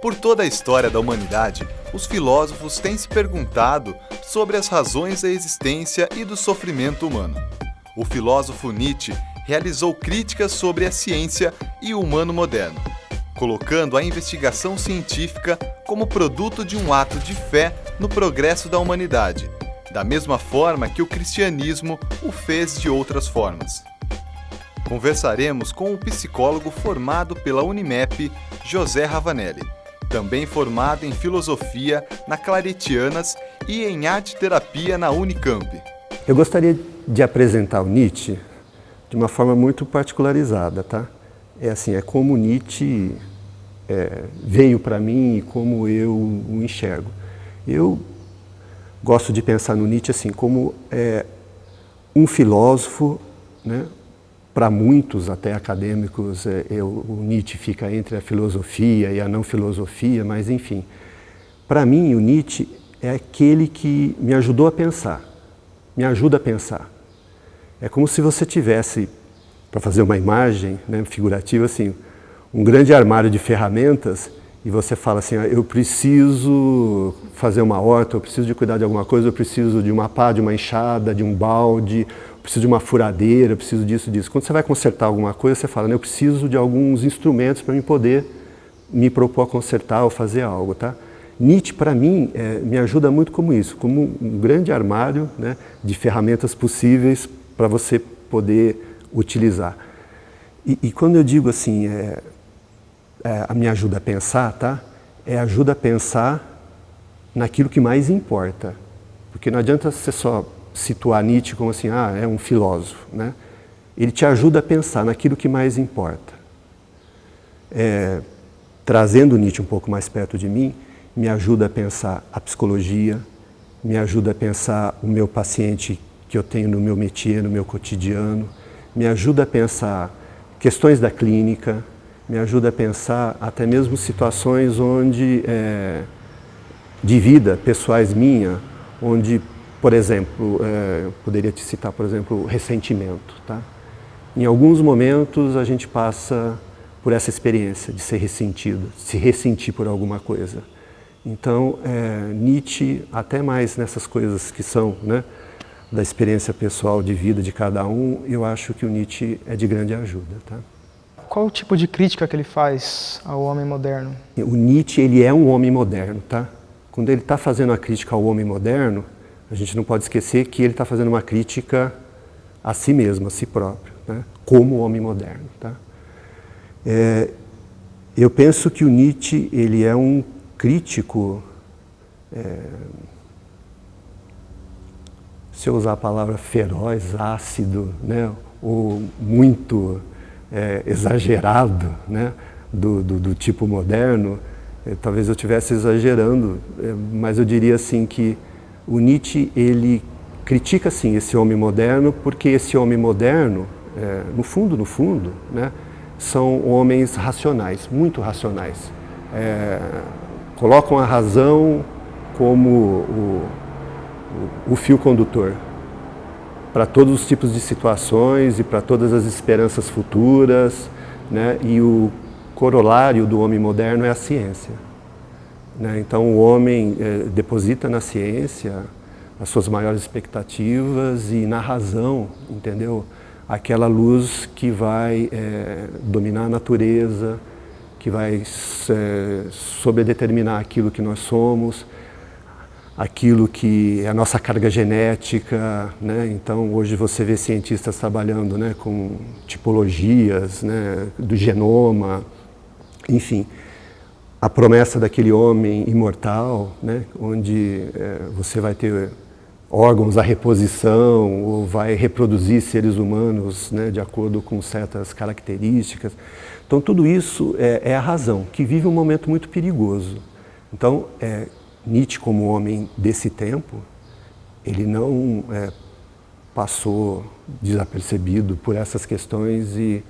Por toda a história da humanidade, os filósofos têm se perguntado sobre as razões da existência e do sofrimento humano. O filósofo Nietzsche realizou críticas sobre a ciência e o humano moderno, colocando a investigação científica como produto de um ato de fé no progresso da humanidade, da mesma forma que o cristianismo o fez de outras formas. Conversaremos com o psicólogo formado pela Unimep, José Ravanelli, também formado em filosofia na Claretianas e em arte-terapia na Unicamp. Eu gostaria de apresentar o Nietzsche de uma forma muito particularizada, tá? É como Nietzsche veio para mim e como eu o enxergo. Eu gosto de pensar no Nietzsche assim como um filósofo, né? Para muitos, até acadêmicos, o Nietzsche fica entre a filosofia e a não filosofia, mas enfim. Para mim, o Nietzsche é aquele que me ajudou a pensar, me ajuda a pensar. É como se você tivesse, para fazer uma imagem, né, figurativa, assim, um grande armário de ferramentas e você fala assim, eu preciso fazer uma horta, eu preciso de cuidar de alguma coisa, eu preciso de uma pá, de uma enxada, de um balde, eu preciso de uma furadeira, eu preciso disso, disso. Quando você vai consertar alguma coisa, você fala, eu preciso de alguns instrumentos para poder me propor a consertar ou fazer algo, tá? Nietzsche, para mim, me ajuda muito como isso, como um grande armário, né, de ferramentas possíveis para você poder utilizar. E quando eu digo assim, me ajuda a pensar, tá? Ajuda a pensar naquilo que mais importa. Porque não adianta você só situar Nietzsche como assim, é um filósofo, né? Ele te ajuda a pensar naquilo que mais importa. Trazendo Nietzsche um pouco mais perto de mim, me ajuda a pensar a psicologia, me ajuda a pensar o meu paciente que eu tenho no meu métier, no meu cotidiano, me ajuda a pensar questões da clínica, me ajuda a pensar até mesmo situações onde, de vida, pessoais minhas, onde, por exemplo, eu poderia te citar, por exemplo, o ressentimento, tá? Em alguns momentos a gente passa por essa experiência de ser ressentido, se ressentir por alguma coisa. Então, Nietzsche, até mais nessas coisas que são, né, da experiência pessoal de vida de cada um, eu acho que o Nietzsche é de grande ajuda, tá? Qual o tipo de crítica que ele faz ao homem moderno? O Nietzsche, ele é um homem moderno, tá? Quando ele está fazendo a crítica ao homem moderno, a gente não pode esquecer que ele está fazendo uma crítica a si mesmo, a si próprio, né? Como homem moderno, tá? Eu penso que o Nietzsche, ele é um crítico, se eu usar a palavra feroz, ácido, né? Ou muito exagerado, né? do tipo moderno, talvez eu estivesse exagerando, mas eu diria assim que o Nietzsche, ele critica sim esse homem moderno, porque esse homem moderno, no fundo, né, são homens racionais, muito racionais. Colocam a razão como o fio condutor para todos os tipos de situações e para todas as esperanças futuras, né? E o corolário do homem moderno é a ciência, né? Então o homem deposita na ciência as suas maiores expectativas e na razão, entendeu? Aquela luz que vai dominar a natureza, que vai sobredeterminar aquilo que nós somos, aquilo que é a nossa carga genética, né? Então hoje você vê cientistas trabalhando, né, com tipologias, né, do genoma, enfim, a promessa daquele homem imortal, né, onde você vai ter órgãos à reposição ou vai reproduzir seres humanos, né, de acordo com certas características. Então tudo isso é a razão, que vive um momento muito perigoso. Então Nietzsche, como homem desse tempo, ele não passou desapercebido por essas questões e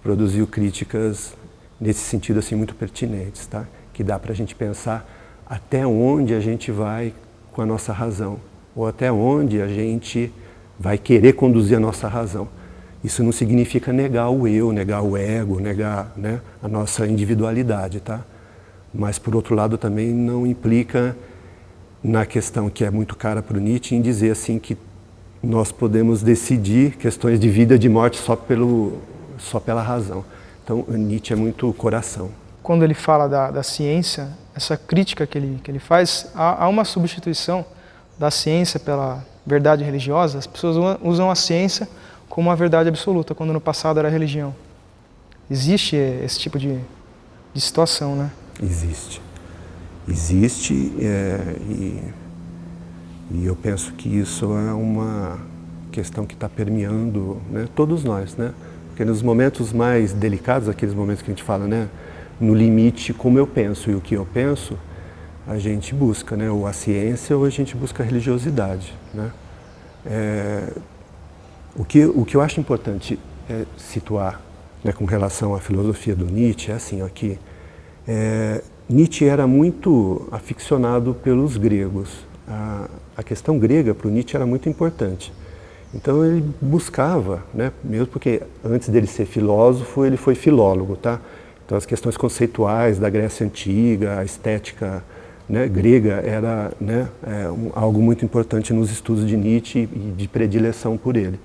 produziu críticas nesse sentido assim muito pertinentes, tá? Que dá para a gente pensar até onde a gente vai com a nossa razão, ou até onde a gente vai querer conduzir a nossa razão. Isso não significa negar o eu, negar o ego, negar, né, a nossa individualidade, tá? mas por outro lado também não implica na questão que é muito cara para o Nietzsche em dizer assim que nós podemos decidir questões de vida e de morte só pela razão. Então Nietzsche é muito coração. Quando ele fala da ciência, essa crítica que ele faz, há uma substituição da ciência pela verdade religiosa. As pessoas usam a ciência como uma verdade absoluta, quando no passado era a religião. Existe esse tipo de situação, né? Existe. Existe e eu penso que isso é uma questão que está permeando, né, todos nós, né? Porque nos momentos mais delicados, aqueles momentos que a gente fala, né, no limite como eu penso e o que eu penso, a gente busca, né, ou a ciência ou a gente busca a religiosidade, né? O que eu acho importante situar, né, com relação à filosofia do Nietzsche é assim, aqui, Nietzsche era muito aficionado pelos gregos. A questão grega para o Nietzsche era muito importante. Então ele buscava, né, mesmo porque antes dele ser filósofo, ele foi filólogo, tá? Então as questões conceituais da Grécia Antiga, a estética, né, grega era, né, algo muito importante nos estudos de Nietzsche e de predileção por ele.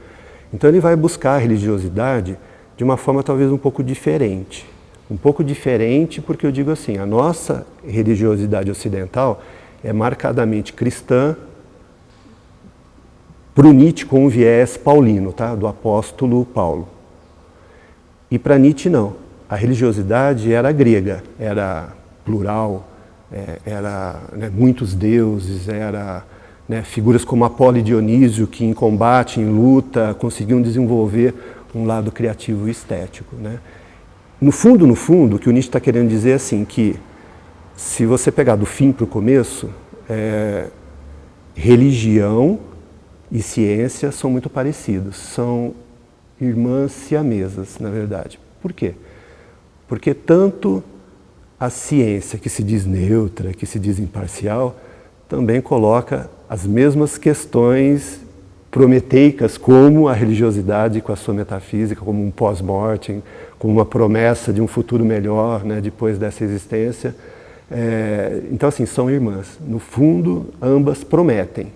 Então ele vai buscar a religiosidade de uma forma talvez um pouco diferente. Um pouco diferente porque eu digo assim, a nossa religiosidade ocidental é marcadamente cristã, para o Nietzsche com um viés paulino, tá? Do apóstolo Paulo. E para Nietzsche não. A religiosidade era grega, era plural, era, né, muitos deuses, era, né, figuras como Apolo e Dionísio que em combate, em luta, conseguiam desenvolver um lado criativo e estético, né? No fundo, o que o Nietzsche está querendo dizer é assim, que se você pegar do fim para o começo, religião e ciência são muito parecidos, são irmãs siamesas, na verdade. Por quê? Porque tanto a ciência, que se diz neutra, que se diz imparcial, também coloca as mesmas questões prometeicas, como a religiosidade com a sua metafísica, como um pós-mortem, como uma promessa de um futuro melhor, né, depois dessa existência. Então, assim, são irmãs. No fundo, ambas prometem.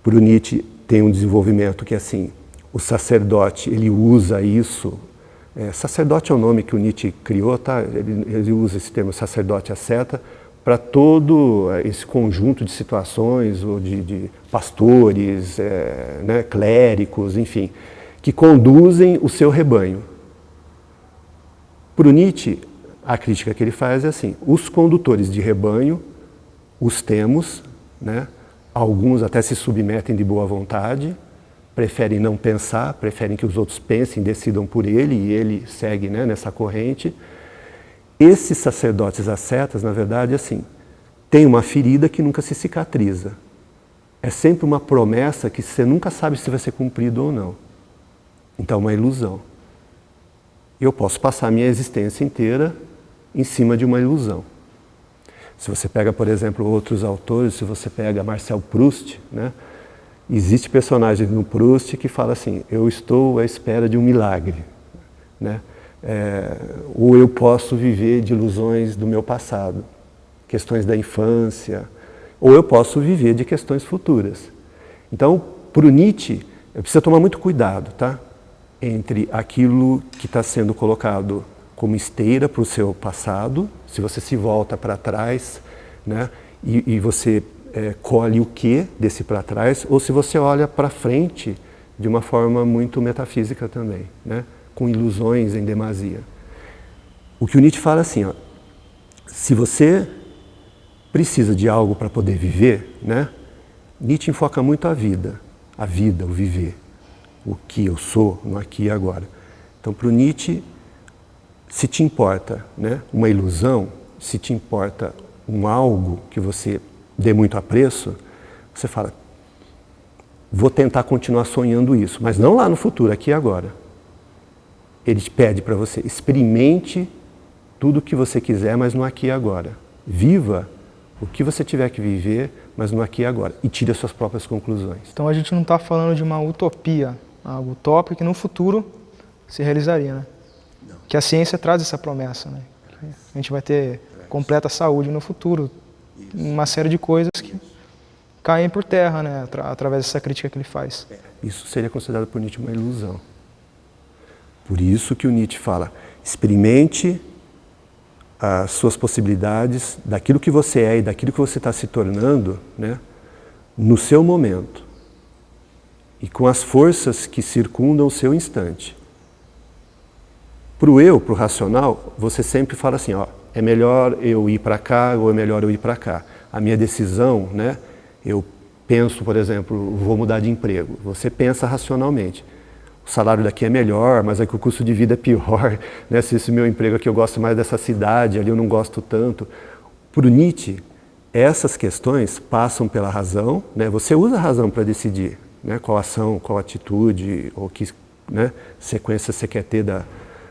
Para o Nietzsche tem um desenvolvimento que, assim, o sacerdote, ele usa isso. Sacerdote é o nome que o Nietzsche criou, tá? Ele usa esse termo sacerdote asceta para todo esse conjunto de situações, ou de pastores, né, clérigos, enfim, que conduzem o seu rebanho. Para o Nietzsche, a crítica que ele faz é assim, os condutores de rebanho, os temos, né? Alguns até se submetem de boa vontade, preferem não pensar, preferem que os outros pensem, decidam por ele, e ele segue, né, nessa corrente. Esses sacerdotes ascetas, na verdade, assim, tem uma ferida que nunca se cicatriza. É sempre uma promessa que você nunca sabe se vai ser cumprido ou não. Então, é uma ilusão. Eu posso passar a minha existência inteira em cima de uma ilusão. Se você pega, por exemplo, outros autores, se você pega Marcel Proust, né, existe personagem no Proust que fala assim, eu estou à espera de um milagre, né? Ou eu posso viver de ilusões do meu passado, questões da infância, ou eu posso viver de questões futuras. Então, para o Nietzsche, precisa tomar muito cuidado, tá? Entre aquilo que está sendo colocado como esteira para o seu passado, se você se volta para trás, né, e você colhe o que desse para trás, ou se você olha para frente de uma forma muito metafísica também, né, com ilusões em demasia. O que o Nietzsche fala assim, ó, se você precisa de algo para poder viver, né, Nietzsche enfoca muito a vida, o viver, o que eu sou no aqui e agora. Então, para o Nietzsche, se te importa, né, uma ilusão, se te importa um algo que você dê muito apreço, você fala, vou tentar continuar sonhando isso, mas não lá no futuro, aqui e agora. Ele te pede para você, experimente tudo o que você quiser, mas no aqui e agora. Viva o que você tiver que viver, mas no aqui e agora. E tire as suas próprias conclusões. Então a gente não está falando de uma utopia, algo utópico que no futuro se realizaria, né? Não. Que a ciência traz essa promessa, né? A gente vai ter completa saúde no futuro. Uma série de coisas que caem por terra, né, através dessa crítica que ele faz. Isso seria considerado por Nietzsche uma ilusão. Por isso que o Nietzsche fala, experimente as suas possibilidades daquilo que você é e daquilo que você está se tornando, né, no seu momento e com as forças que circundam o seu instante. Para o eu, para o racional, você sempre fala assim, ó, é melhor eu ir para cá ou é melhor eu ir para cá. A minha decisão, né, eu penso, por exemplo, vou mudar de emprego. Você pensa racionalmente. O salário daqui é melhor, mas é que o custo de vida é pior. Né? Se esse meu emprego aqui eu gosto mais dessa cidade, ali eu não gosto tanto. Para o Nietzsche, essas questões passam pela razão. Né? Você usa a razão para decidir, né? Qual ação, qual atitude, ou que, né, sequência você quer ter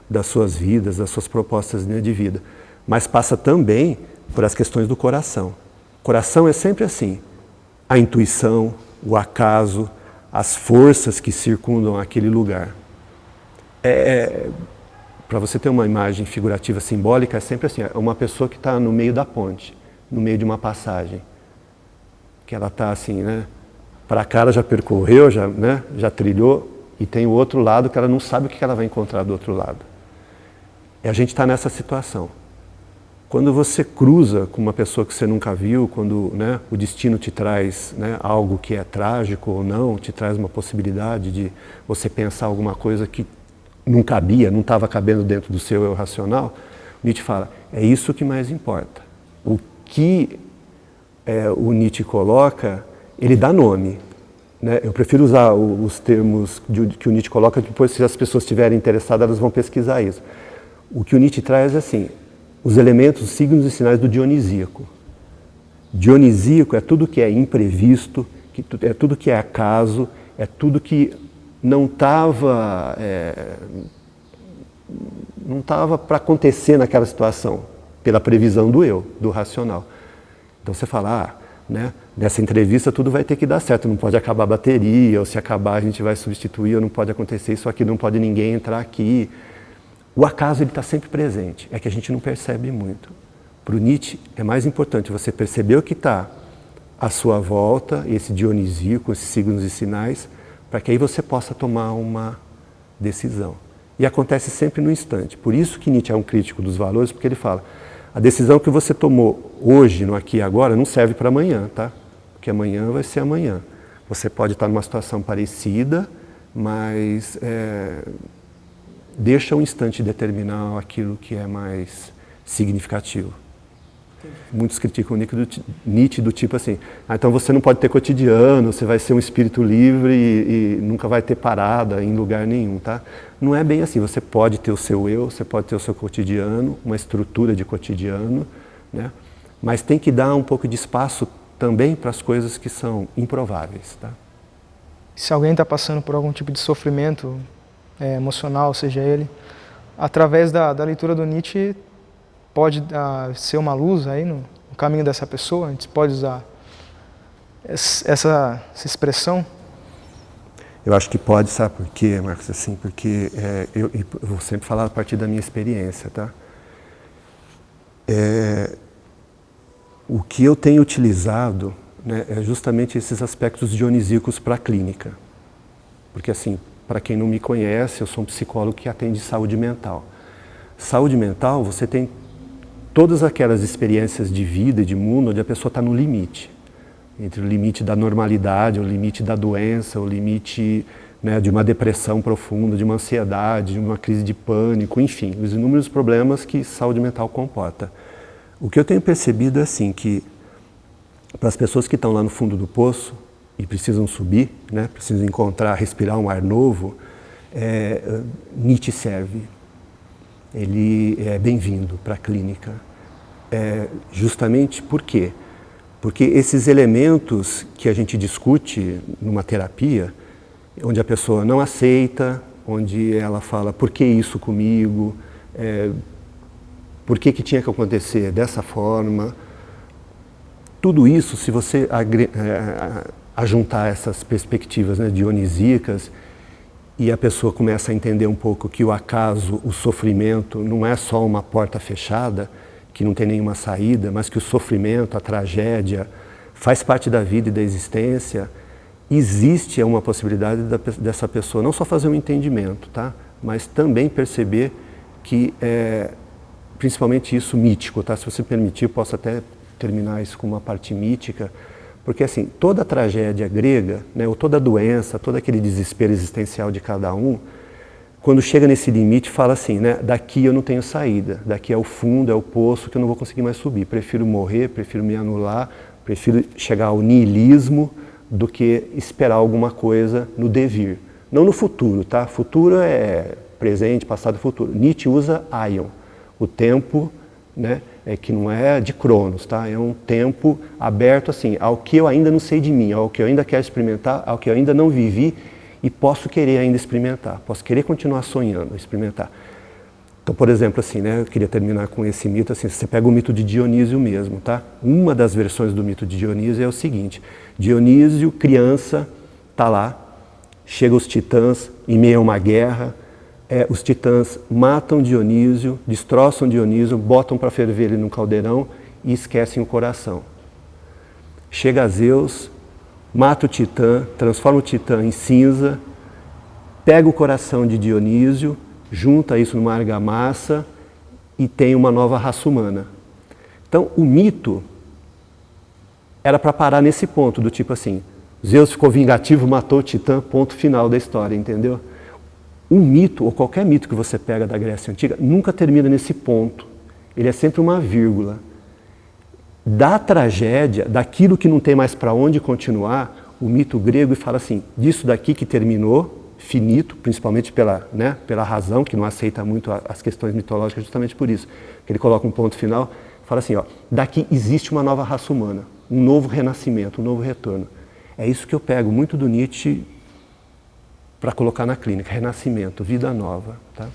das suas vidas, das suas propostas, né, de vida. Mas passa também por as questões do coração. O coração é sempre assim. A intuição, o acaso, as forças que circundam aquele lugar. Para você ter uma imagem figurativa simbólica, é sempre assim, é uma pessoa que está no meio da ponte, no meio de uma passagem. Que ela está assim, né? Para cá ela já percorreu, né, já trilhou, e tem o outro lado que ela não sabe o que ela vai encontrar do outro lado. E a gente está nessa situação. Quando você cruza com uma pessoa que você nunca viu, quando, né, o destino te traz, né, algo que é trágico ou não, te traz uma possibilidade de você pensar alguma coisa que não cabia, não estava cabendo dentro do seu eu racional, Nietzsche fala, é isso que mais importa. O que o Nietzsche coloca, ele dá nome. Né? Eu prefiro usar os termos que o Nietzsche coloca, depois se as pessoas estiverem interessadas, elas vão pesquisar isso. O que o Nietzsche traz é assim, os elementos, os signos e sinais do dionisíaco. Dionisíaco é tudo que é imprevisto, é tudo que é acaso, é tudo que não estava para acontecer naquela situação, pela previsão do eu, do racional. Então você fala, né, nessa entrevista tudo vai ter que dar certo, não pode acabar a bateria, ou se acabar a gente vai substituir, ou não pode acontecer isso aqui, não pode ninguém entrar aqui. O acaso ele está sempre presente, é que a gente não percebe muito. Para o Nietzsche é mais importante você perceber o que está à sua volta, esse dionisíaco, esses signos e sinais, para que aí você possa tomar uma decisão. E acontece sempre no instante. Por isso que Nietzsche é um crítico dos valores, porque ele fala, a decisão que você tomou hoje, no aqui e agora, não serve para amanhã, tá? Porque amanhã vai ser amanhã. Você pode estar numa situação parecida, mas deixa um instante determinar aquilo que é mais significativo. Muitos criticam Nietzsche do tipo assim, então você não pode ter cotidiano, você vai ser um espírito livre e nunca vai ter parada em lugar nenhum, tá? Não é bem assim, você pode ter o seu eu, você pode ter o seu cotidiano, uma estrutura de cotidiano, né? Mas tem que dar um pouco de espaço também para as coisas que são improváveis, tá? Se alguém está passando por algum tipo de sofrimento emocional, seja ele, através da leitura do Nietzsche, pode ser uma luz aí no caminho dessa pessoa? A gente pode usar essa expressão? Eu acho que pode, sabe por quê, Marcos? Assim, porque eu vou sempre falar a partir da minha experiência, tá? O que eu tenho utilizado, né, é justamente esses aspectos dionisíacos para a clínica. Porque assim, para quem não me conhece, eu sou um psicólogo que atende saúde mental. Saúde mental, você tem todas aquelas experiências de vida e de mundo onde a pessoa está no limite. Entre o limite da normalidade, o limite da doença, o limite, né, de uma depressão profunda, de uma ansiedade, de uma crise de pânico, enfim, os inúmeros problemas que saúde mental comporta. O que eu tenho percebido é assim, que para as pessoas que estão lá no fundo do poço e precisam subir, né, precisam encontrar, respirar um ar novo, Nietzsche serve. Ele é bem-vindo para a clínica. Justamente por quê? Porque esses elementos que a gente discute numa terapia, onde a pessoa não aceita, onde ela fala, por que isso comigo? Por que tinha que acontecer dessa forma? Tudo isso, se você ajuntar essas perspectivas, né, dionisíacas, e a pessoa começa a entender um pouco que o acaso, o sofrimento, não é só uma porta fechada, que não tem nenhuma saída, mas que o sofrimento, a tragédia, faz parte da vida e da existência, existe uma possibilidade dessa pessoa não só fazer um entendimento, tá? Mas também perceber que, principalmente isso mítico, tá? Se você permitir, eu posso até terminar isso com uma parte mítica, porque assim, toda a tragédia grega, né, ou toda a doença, todo aquele desespero existencial de cada um, quando chega nesse limite, fala assim, né, daqui eu não tenho saída, daqui é o fundo, é o poço que eu não vou conseguir mais subir, prefiro morrer, prefiro me anular, prefiro chegar ao niilismo do que esperar alguma coisa no devir. Não no futuro, tá? Futuro é presente, passado e futuro. Nietzsche usa aion, o tempo, né, que não é de Cronos, tá? É um tempo aberto assim, ao que eu ainda não sei de mim, ao que eu ainda quero experimentar, ao que eu ainda não vivi e posso querer ainda experimentar, posso querer continuar sonhando, experimentar. Então, por exemplo, assim, né, eu queria terminar com esse mito, assim, você pega o mito de Dionísio mesmo, tá? Uma das versões do mito de Dionísio é o seguinte: Dionísio, criança, tá lá, chega os titãs em meio a uma guerra, os titãs matam Dionísio, destroçam Dionísio, botam para ferver ele num caldeirão e esquecem o coração. Chega Zeus, mata o titã, transforma o titã em cinza, pega o coração de Dionísio, junta isso numa argamassa e tem uma nova raça humana. Então, o mito era para parar nesse ponto, do tipo assim, Zeus ficou vingativo, matou o titã, ponto final da história, entendeu? Um mito, ou qualquer mito que você pega da Grécia Antiga, nunca termina nesse ponto. Ele é sempre uma vírgula. Da tragédia, daquilo que não tem mais para onde continuar, o mito grego fala assim, disso daqui que terminou, finito, principalmente pela razão, que não aceita muito as questões mitológicas, justamente por isso. Ele coloca um ponto final, fala assim, ó, daqui existe uma nova raça humana, um novo renascimento, um novo retorno. É isso que eu pego muito do Nietzsche para colocar na clínica, renascimento, vida nova, tá?